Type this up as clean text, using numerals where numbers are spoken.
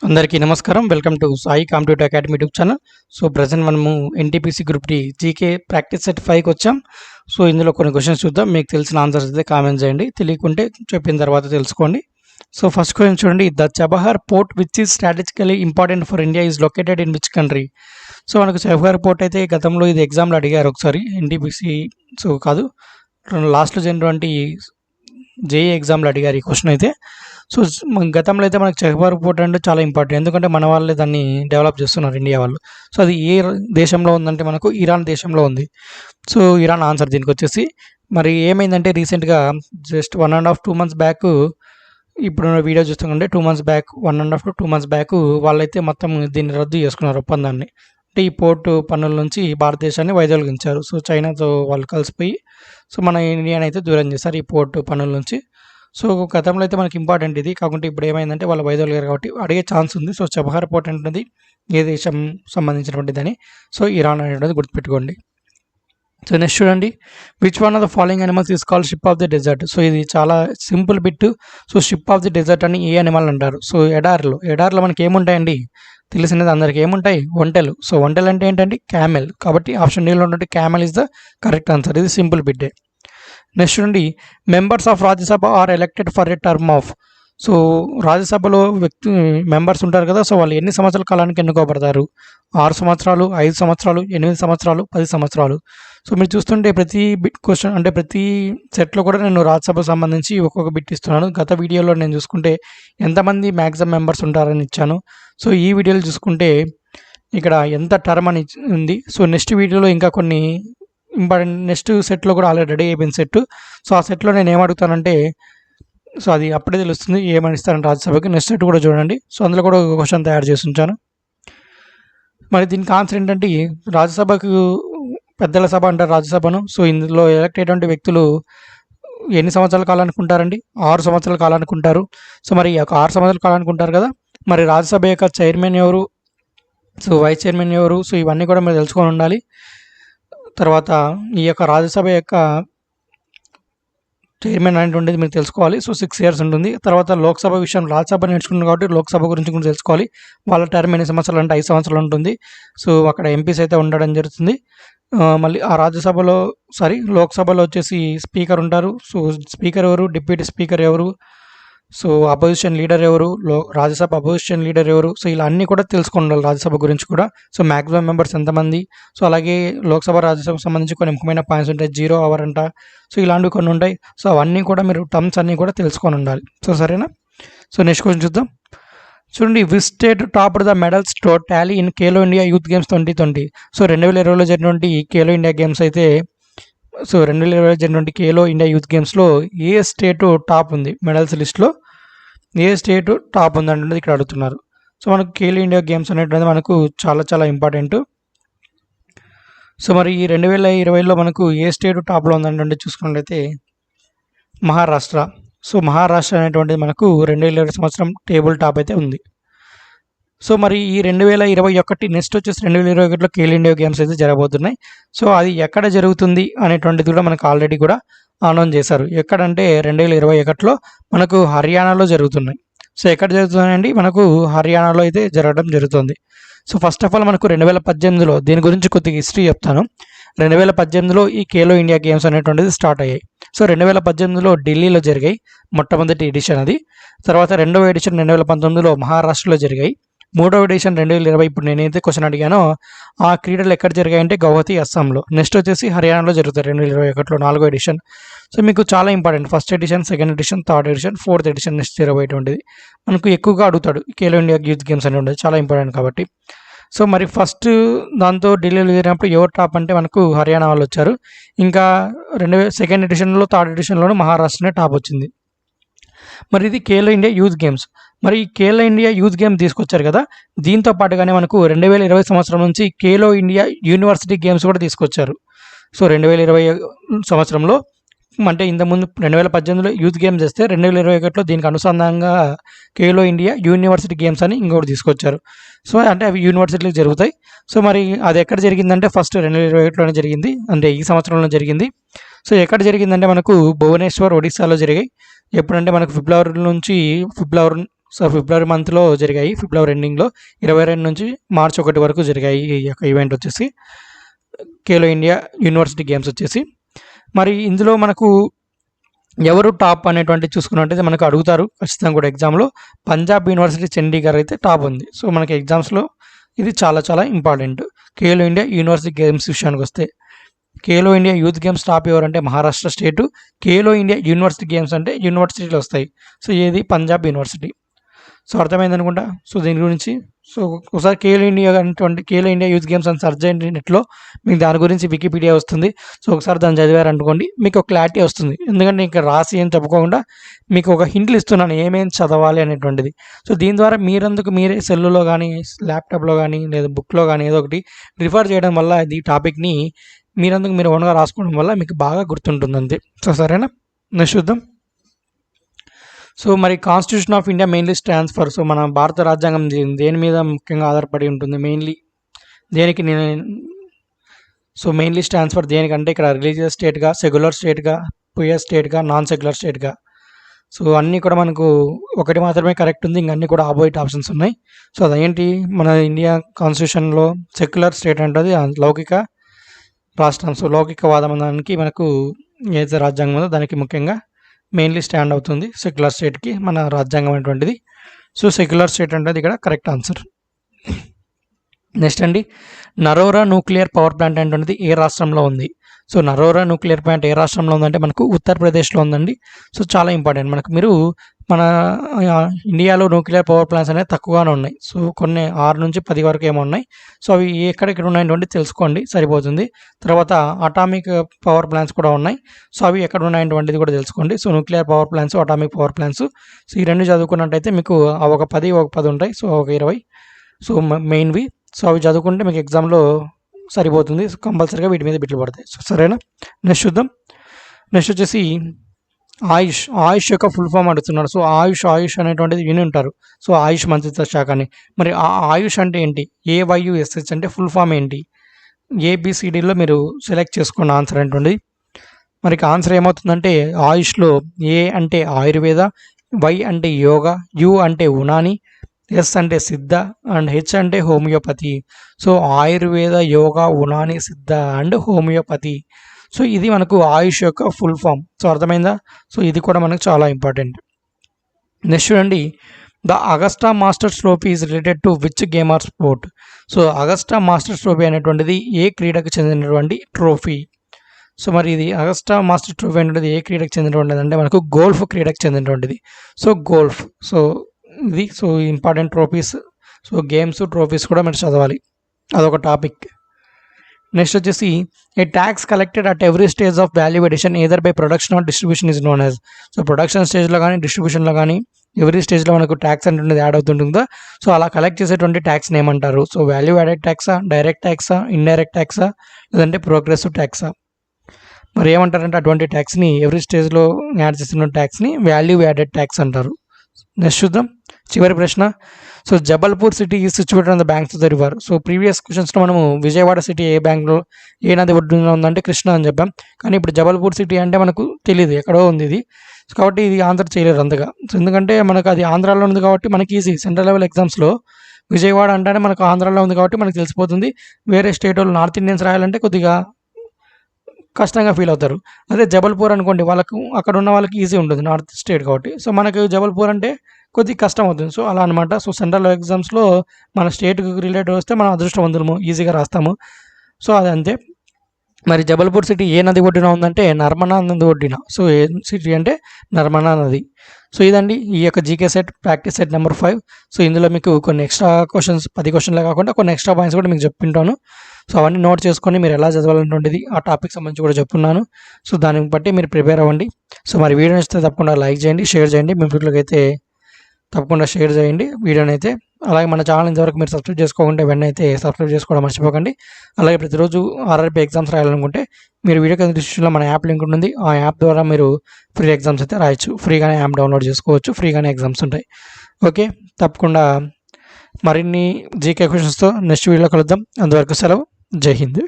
అందరికీ నమస్కారం. Welcome to Sai competitive academy YouTube channel. So present మనము NTPC group D GK practice set 5కి వచ్చాం. సో ఇందులో కొన్ని క్వశ్చన్స్ చూద్దాం. మీకు తెలిసిన ఆన్సర్స్ అయితే కామెంట్ చేయండి, తెలియకుంటే చెప్పిన తర్వాత తెలుసుకోండి. సో ఫస్ట్ క్వశ్చన్ చూడండి, the Chabahar port which is strategically important for India is located in which country? So మనకు చబహార్ పోర్ట్ అయితే గతంలో ఇది ఎగ్జామ్లో అడిగారు ఒకసారి, ఎన్టీపీసీ సో కాదు లాస్ట్లో జరిగినటువంటి జేఈ ఎగ్జామ్లో అడిగారు ఈ క్వశ్చన్ అయితే. సో గతంలో అయితే మనకు చబహార్ పోర్ట్ అంటే చాలా ఇంపార్టెంట్, ఎందుకంటే మన వాళ్ళే దాన్ని డెవలప్ చేస్తున్నారు ఇండియా వాళ్ళు. సో అది ఏ దేశంలో ఉందంటే మనకు ఇరాన్ దేశంలో ఉంది. సో ఇరాన్ ఆన్సర్ దీనికి వచ్చేసి. మరి ఏమైందంటే రీసెంట్గా జస్ట్ 1.5 2 months బ్యాక్, ఇప్పుడు వీడియో చూస్తుంటే 2 months back, 1.5 to 2 months back వాళ్ళైతే మొత్తం దీన్ని రద్దు చేసుకున్నారు ఒప్పందాన్ని. అంటే ఈ పోర్టు పన్నుల నుంచి భారతదేశాన్ని వైదొలిగించారు. సో చైనాతో వాళ్ళు కలిసిపోయి సో మన ఇండియాని అయితే దూరం చేశారు ఈ పోర్టు పన్నుల నుంచి. సో గతంలో అయితే మనకి ఇంపార్టెంట్ ఇది, కాకుంటే ఇప్పుడు ఏమైందంటే వాళ్ళు వైదొలిగారు కాబట్టి అడిగే ఛాన్స్ ఉంది. సో చబహార్ పోర్ట్ అనేది ఏ దేశం సంబంధించినటువంటిదని, సో ఇరాన్ అనేది గుర్తుపెట్టుకోండి. సో నెక్స్ట్ చూడండి, which one of the following animals is called ship of the dessert? So ఇది చాలా simple bit. So ship of the dessert అని ఏ అనిమల్ అంటారు? సో ఎడారిలో మనకి ఏముంటాయండి తెలిసినది అందరికి, ఏముంటాయి? ఒంటెలు. సో ఒంటెలు అంటే ఏంటంటే క్యామెల్, కాబట్టి ఆప్షన్ డీలో ఉన్నట్టు camel is the correct answer. ఇది సింపుల్ బిట్టే. నెక్స్ట్ నుండి, members of Rajya Sabha are elected for a term of? So రాజ్యసభలో మెంబర్స్ ఉంటారు కదా, సో వాళ్ళు ఎన్ని సంవత్సరాల కాలానికి ఎన్నుకోబడతారు? 6 సంవత్సరాలు, 5 సంవత్సరాలు, 8 సంవత్సరాలు, 10 సంవత్సరాలు. సో మీరు చూస్తుంటే ప్రతి బిట్ క్వశ్చన్ అంటే ప్రతి సెట్లో కూడా నేను రాజ్యసభకు సంబంధించి ఒక్కొక్క బిట్ ఇస్తున్నాను. గత వీడియోలో నేను చూసుకుంటే ఎంతమంది మ్యాక్సిమం మెంబర్స్ ఉంటారని ఇచ్చాను. సో ఈ వీడియోలో చూసుకుంటే ఇక్కడ ఎంత టర్మ్ అని ఉంది. సో నెక్స్ట్ వీడియోలో ఇంకా కొన్ని ఇంపార్టెంట్ నెక్స్ట్ సెట్లో కూడా ఆల్రెడీ రెడీ అయిపోయిన సెట్. సో ఆ సెట్లో నేను ఏమడుగుతానంటే, సో అది అప్పుడే తెలుస్తుంది ఏమని ఇస్తారని రాజ్యసభకి. నెక్స్ట్ సెట్ కూడా చూడండి. సో అందులో కూడా ఒక క్వశ్చన్ తయారు చేసి ఉంచాను. మరి దీనికి ఆన్సర్ ఏంటంటే, రాజ్యసభకు పెద్దల సభ అంటారు రాజ్యసభను. సో ఇందులో ఎలక్ట్ అయ్యేటువంటి వ్యక్తులు ఎన్ని సంవత్సరాల కాలానుకుంటారండి? 6 సంవత్సరాల కాలానుకుంటారు. సో మరి 6 సంవత్సరాల కాలానుకుంటారు కదా, మరి రాజ్యసభ యొక్క చైర్మన్ ఎవరు, సో వైస్ చైర్మన్ ఎవరు, సో ఇవన్నీ కూడా మీరు తెలుసుకొని ఉండాలి. తర్వాత ఈ యొక్క రాజ్యసభ యొక్క చైర్మన్ అనేటువంటిది మీరు తెలుసుకోవాలి. సో 6 years ఉంటుంది. తర్వాత లోక్సభ విషయం, రాజ్యసభ నేర్చుకున్నారు కాబట్టి లోక్సభ గురించి కూడా తెలుసుకోవాలి. వాళ్ళ టర్మ్ ఎన్ని సంవత్సరాలు అంటే 5 సంవత్సరాలు ఉంటుంది. సో అక్కడ ఎంపీస్ అయితే ఉండడం జరుగుతుంది. మళ్ళీ ఆ లోక్సభలో వచ్చేసి స్పీకర్ ఉంటారు. సో స్పీకర్ ఎవరు, డిప్యూటీ స్పీకర్ ఎవరు, సో అపోజిషన్ లీడర్ ఎవరు, రాజ్యసభ అపోజిషన్ లీడర్ ఎవరు, సో ఇలా అన్నీ కూడా తెలుసుకొని ఉండాలి రాజ్యసభ గురించి కూడా. సో మ్యాక్సిమం మెంబర్స్ ఎంతమంది, సో అలాగే లోక్సభ రాజ్యసభకు సంబంధించి కొన్ని ముఖ్యమైన పాయింట్స్ ఉంటాయి. 0 hour అంట, సో ఇలాంటివి కొన్ని ఉంటాయి. సో అవన్నీ కూడా మీరు టర్మ్స్ అన్నీ కూడా తెలుసుకొని ఉండాలి. సో సరేనా? సో నెక్స్ట్ క్వశ్చన్ చూద్దాం. చూడండి, which state top the medals tally in Khelo India youth games 2020? So 2020లో జరిగినటువంటి ఖేలో ఇండియా గేమ్స్ అయితే, సో 2020లో జరిగినటువంటి ఖేలో ఇండియా యూత్ గేమ్స్లో ఏ స్టేటు టాప్ ఉంది మెడల్స్ లిస్ట్లో? ఏ స్టేటు టాప్ ఉంది అంటే ఇక్కడ అడుగుతున్నారు. సో మనకు ఖేలో ఇండియా గేమ్స్ అనేటువంటిది మనకు చాలా చాలా ఇంపార్టెంట్. సో మరి ఈ 2020లో మనకు ఏ స్టేటు టాప్లో ఉందంటే చూసుకున్నట్లయితే మహారాష్ట్ర. సో మహారాష్ట్ర అనేటువంటిది మనకు 2020 సంవత్సరం టేబుల్ టాప్ అయితే ఉంది. సో మరి ఈ 2021 నెక్స్ట్ వచ్చేసి 2021లో ఖేలో ఇండియా గేమ్స్ అయితే జరగబోతున్నాయి. సో అది ఎక్కడ జరుగుతుంది అనేటువంటిది కూడా మనకు ఆల్రెడీ కూడా అనౌన్స్ చేశారు. ఎక్కడంటే 2021లో మనకు హర్యానాలో జరుగుతున్నాయి. సో ఎక్కడ జరుగుతున్నాయండి? మనకు హర్యానాలో అయితే జరగడం జరుగుతుంది. సో ఫస్ట్ ఆఫ్ ఆల్ మనకు 2018లో దీని గురించి కొద్దిగా హిస్టరీ చెప్తాను. 2018లో ఈ ఖేలో ఇండియా గేమ్స్ అనేటువంటిది స్టార్ట్ అయ్యాయి. సో 2018లో ఢిల్లీలో జరిగాయి మొట్టమొదటి ఎడిషన్ అది. తర్వాత రెండవ ఎడిషన్ 2019లో మహారాష్ట్రలో జరిగాయి. మూడవ ఎడిషన్ 2020, ఇప్పుడు నేనైతే క్వశ్చన్ అడిగానో ఆ క్రీడలు ఎక్కడ జరిగాయంటే గౌహతి, అస్సాంలో. నెక్స్ట్ వచ్చేసి హర్యానాలో జరుగుతాయి 2021లో 4వ ఎడిషన్. సో మీకు చాలా important, first edition, second edition, third edition, fourth edition next జరగబోయేటువంటిది మనకు ఎక్కువగా అడుగుతాడు. ఖేలో ఇండియా యూత్ గేమ్స్ అనేవి ఉండేది చాలా ఇంపార్టెంట్ కాబట్టి. సో మరి ఫస్ట్ దాంతో ఢిల్లీలో జరిగినప్పుడు ఎవరు టాప్ అంటే మనకు హర్యానా వాళ్ళు వచ్చారు. ఇంకా సెకండ్ ఎడిషన్లో, థర్డ్ ఎడిషన్లోనూ మహారాష్ట్రనే టాప్ వచ్చింది. మరి ఇది ఖేలో ఇండియా యూత్ గేమ్స్. మరి ఖేలో ఇండియా యూత్ గేమ్ తీసుకొచ్చారు కదా, దీంతో పాటుగానే మనకు 2020 సంవత్సరం నుంచి ఖేలో ఇండియా యూనివర్సిటీ గేమ్స్ కూడా తీసుకొచ్చారు. సో 2020 సంవత్సరంలో అంటే ఇంతకుముందు 2018లో యూత్ గేమ్స్ చేస్తే 2021లో దీనికి అనుసంధానంగా ఖేలో ఇండియా యూనివర్సిటీ గేమ్స్ అని ఇంకోటి తీసుకొచ్చారు. సో అంటే అవి యూనివర్సిటీలు జరుగుతాయి. సో మరి అది ఎక్కడ జరిగిందంటే ఫస్ట్ 2021లోనే జరిగింది, అంటే ఈ సంవత్సరంలో జరిగింది. సో ఎక్కడ జరిగిందంటే మనకు భువనేశ్వర్, ఒడిశాలో జరిగాయి. ఎప్పుడంటే మనకు ఫిబ్రవరి సో ఫిబ్రవరి మంత్లో జరిగాయి. ఫిబ్రవరి ఎండింగ్లో 22 నుంచి మార్చి 1 వరకు జరిగాయి ఈ యొక్క ఈవెంట్ వచ్చేసి ఖేలో ఇండియా యూనివర్సిటీ గేమ్స్ వచ్చేసి. మరి ఇందులో మనకు ఎవరు టాప్ అనేటువంటి చూసుకున్నట్టయితే మనకు అడుగుతారు ఖచ్చితంగా కూడా ఎగ్జామ్లో. పంజాబ్ యూనివర్సిటీ చండీగఢ్ అయితే టాప్ ఉంది. సో మనకి ఎగ్జామ్స్లో ఇది చాలా చాలా important. Khelo India university games విషయానికి వస్తే Khelo India youth games top ఎవరంటే మహారాష్ట్ర స్టేటు. ఖేలో ఇండియా యూనివర్సిటీ గేమ్స్ అంటే యూనివర్సిటీలు వస్తాయి. సో ఏది పంజాబ్ యూనివర్సిటీ. సో అర్థమైంది అనుకుంటా. సో దీని గురించి సో ఒకసారి ఖేలో ఇండియా అనేటువంటి ఖేలో ఇండియా యూత్ గేమ్స్ అని సర్చ్ చేయండి నెట్లో, మీకు దాని గురించి వికీపీడియా వస్తుంది. సో ఒకసారి దాన్ని చదివారనుకోండి మీకు ఒక క్లారిటీ వస్తుంది. ఎందుకంటే ఇంకా రాసి ఏం చెప్పుకోకుండా మీకు ఒక హింట్లు ఇస్తున్నాను ఏమేమి చదవాలి అనేటువంటిది. సో దీని ద్వారా మీరందుకు మీరే సెల్లులో కానీ ల్యాప్టాప్లో కానీ లేదా బుక్లో కానీ ఏదో ఒకటి రిఫర్ చేయడం వల్ల ఈ టాపిక్ని మీరందుకు మీరు ఓన్గా రాసుకోవడం వల్ల మీకు బాగా గుర్తుంటుంది అంతే. సో సరేనా, నెక్స్ట్ చూద్దాం. సో మరి constitution of India mainly stands for, so మన భారత రాజ్యాంగం దేని మీద ముఖ్యంగా ఆధారపడి ఉంటుంది, మెయిన్లీ దేనికి సో మెయిన్లీ స్టాండ్స్ ఫర్ దేనికంటే ఇక్కడ రిలీజియస్ స్టేట్గా, సెక్యులర్ స్టేట్గా, ప్యూర్ స్టేట్గా, నాన్ సెక్యులర్ స్టేట్గా. సో అన్నీ కూడా మనకు ఒకటి మాత్రమే కరెక్ట్ ఉంది, ఇంకన్నీ కూడా ఆపోజిట్ ఆప్షన్స్ ఉన్నాయి. సో అదేంటి మన ఇండియా కాన్స్టిట్యూషన్లో సెక్యులర్ స్టేట్ అంటే లౌకిక రాష్ట్రం. సో లౌకికవాదం దానికి మనకు ఏదైతే రాజ్యాంగం ఉందో దానికి ముఖ్యంగా మెయిన్లీ స్టాండ్ అవుతుంది సెక్యులర్ స్టేట్కి మన రాజ్యాంగం అనేటువంటిది. సో సెక్యులర్ స్టేట్ అంటే ఇక్కడ కరెక్ట్ ఆన్సర్. నెక్స్ట్ అండి, నరోరా న్యూక్లియర్ పవర్ ప్లాంట్ అనేటువంటిది ఏ రాష్ట్రంలో ఉంది? సో నరోరా న్యూక్లియర్ ప్లాంట్ ఏ రాష్ట్రంలో ఉందంటే మనకు ఉత్తరప్రదేశ్లో ఉందండి. సో చాలా ఇంపార్టెంట్. మన ఇండియాలో న్యూక్లియర్ పవర్ ప్లాంట్స్ అనేవి తక్కువగానే ఉన్నాయి. సో కొన్ని 6 నుంచి 10 వరకు ఏమో ఉన్నాయి. సో అవి ఎక్కడెక్కడ ఉన్నాయంటే తెలుసుకోండి సరిపోతుంది. తర్వాత అటామిక్ పవర్ ప్లాంట్స్ కూడా ఉన్నాయి. సో అవి ఎక్కడ ఉన్నాయంటువంటిది కూడా తెలుసుకోండి. So nuclear power plants, atomic power plants, so ఈ రెండు చదువుకున్నట్టయితే మీకు ఒక 10 ఉంటాయి. సో ఒక 20 సో మెయిన్వి. సో అవి చదువుకుంటే మీకు ఎగ్జామ్లో సరిపోతుంది. సో కంపల్సరీగా వీటి మీద బిట్లు పడతాయి. సో సరేనా, నెక్స్ట్ చూద్దాం. నెక్స్ట్ వచ్చేసి ఆయుష్ యొక్క ఫుల్ ఫామ్ అడుగుతున్నాడు. సో ఆయుష్ అనేటువంటిది విని ఉంటారు. సో ఆయుష్ మంత్రిత్వ శాఖ అని. మరి ఆయుష్ అంటే ఏంటి? AYUSH అంటే ఫుల్ ఫామ్ ఏంటి? ABCDలో మీరు సెలెక్ట్ చేసుకోండి ఆన్సర్ అనేటువంటిది. మరి ఆన్సర్ ఏమవుతుందంటే ఆయుష్లో A అంటే ఆయుర్వేద, Y అంటే యోగా, U అంటే ఉనాని, S అంటే సిద్ధ అండ్ H అంటే homeopathy. So Ayurveda, yoga, Unani, Siddha and homeopathy. So ఇది మనకు ఆయుష్ యొక్క ఫుల్ ఫామ్. సో అర్థమైందా? సో ఇది కూడా మనకు చాలా ఇంపార్టెంట్. నెక్స్ట్ చూడండి, the Augusta Masters trophy is related to which game or sport? So Augusta Masters trophy అనేటువంటిది ఏ క్రీడకు చెందినటువంటి ట్రోఫీ? సో మరి ఇది అగస్టా మాస్టర్స్ ట్రోఫీ అనేటువంటిది ఏ క్రీడకు చెందినటువంటిది అంటే మనకు గోల్ఫ్ క్రీడకు చెందినటువంటిది. So golf. సో ఇది so important trophies. So games, trophies కూడా మీరు చదవాలి, అదొక టాపిక్. నెక్స్ట్ వచ్చేసి a tax collected at every stage of value addition either by production or distribution is known as. So production స్టేజ్లో కానీ డిస్ట్రిబ్యూషన్లో కానీ ఎవ్రీ స్టేజ్లో మనకు ట్యాక్స్ అనేది యాడ్ అవుతుంటుందా? సో అలా కలెక్ట్ చేసేటువంటి ట్యాక్స్ని ఏమంటారు? సో వాల్యూ యాడెడ్ ట్యాక్సా, డైరెక్ట్ ట్యాక్సా, ఇండైరెక్ట్ ట్యాక్సా, లేదంటే ప్రోగ్రెసివ్ ట్యాక్సా? మరి ఏమంటారంటే అటువంటి ట్యాక్స్ని ఎవ్రీ స్టేజ్లో యాడ్ చేసిన ట్యాక్స్ని వాల్యూ యాడెడ్ ట్యాక్స్ అంటారు. నెక్స్ట్ చూద్దాం చివరి ప్రశ్న. So Jabalpur city is situated on the banks of the river. So previous క్వశ్చన్స్లో మనము విజయవాడ సిటీ ఏ బ్యాంక్లో ఏ నది ఒడ్డున ఉందంటే కృష్ణ అని చెప్పాం. కానీ ఇప్పుడు జబల్పూర్ సిటీ అంటే మనకు తెలియదు, ఎక్కడో ఉంది ఇది. కాబట్టి ఇది ఆన్సర్ చేయలేరు అంతగా. సో ఎందుకంటే మనకు అది ఆంధ్రాలో ఉంది కాబట్టి మనకి ఈజీ. సెంట్రల్ లెవెల్ ఎగ్జామ్స్లో విజయవాడ అంటేనే మనకు ఆంధ్రాలో ఉంది కాబట్టి మనకు తెలిసిపోతుంది. వేరే స్టేట్ వాళ్ళు నార్త్ ఇండియన్స్ రాయాలంటే కొద్దిగా కష్టంగా ఫీల్ అవుతారు. అదే జబల్పూర్ అనుకోండి, వాళ్ళకు అక్కడ ఉన్న వాళ్ళకి ఈజీ ఉంటుంది, నార్త్ స్టేట్ కాబట్టి. సో మనకు జబల్పూర్ అంటే కొద్దిగా కష్టం అవుతుంది. సో అలా అనమాట. సో సెంట్రల్ ఎగ్జామ్స్లో మన స్టేట్కి రిలేటెడ్ వస్తే మనం అదృష్టవంతులము, ఈజీగా రాస్తాము. సో అది అంతే. మరి జబల్పూర్ సిటీ ఏ నది ఒడ్డున ఉందంటే నర్మదా నది ఒడ్డున. సో ఏ సిటీ అంటే నర్మదా నది. సో ఇదండి ఈ యొక్క GK set practice set number 5. So ఇందులో మీకు కొన్ని ఎక్స్ట్రా క్వశ్చన్స్, 10 క్వశ్చన్లే కాకుండా కొన్ని ఎక్స్ట్రా పాయింట్స్ కూడా మీకు చెప్పింటాను. సో అవన్నీ నోట్ చేసుకొని మీరు ఎలా చదవాలనేటువంటిది ఆ టాపిక్ సంబంధించి కూడా చెప్పున్నాను. సో దాన్ని బట్టి మీరు ప్రిపేర్ అవ్వండి. సో మరి వీడియో నచ్చితే తప్పకుండా లైక్ చేయండి, షేర్ చేయండి, మీ ఫ్రెండ్లకి అయితే తప్పకుండా షేర్ చేయండి వీడియోని అయితే. అలాగే మన ఛానల్ ఇంతవరకు మీరు సబ్స్క్రైబ్ చేసుకోకుంటే వెంటనే అయితే సబ్స్క్రైబ్ చేసుకోవడం మర్చిపోకండి. అలాగే ప్రతిరోజు RRB ఎగ్జామ్స్ రాయాలనుకుంటే మీరు వీడియో కింద డిస్క్రిప్షన్లో మన యాప్ లింక్ ఉంటుంది. ఆ యాప్ ద్వారా మీరు ఫ్రీ ఎగ్జామ్స్ అయితే రాయొచ్చు. ఫ్రీగానే యాప్ డౌన్లోడ్ చేసుకోవచ్చు, ఫ్రీగానే ఎగ్జామ్స్ ఉంటాయి. ఓకే, తప్పకుండా మరిన్ని జీకే క్వశ్చన్స్తో నెక్స్ట్ వీడియోలో కలుద్దాం. అంతవరకు సెలవు. జై హింద్.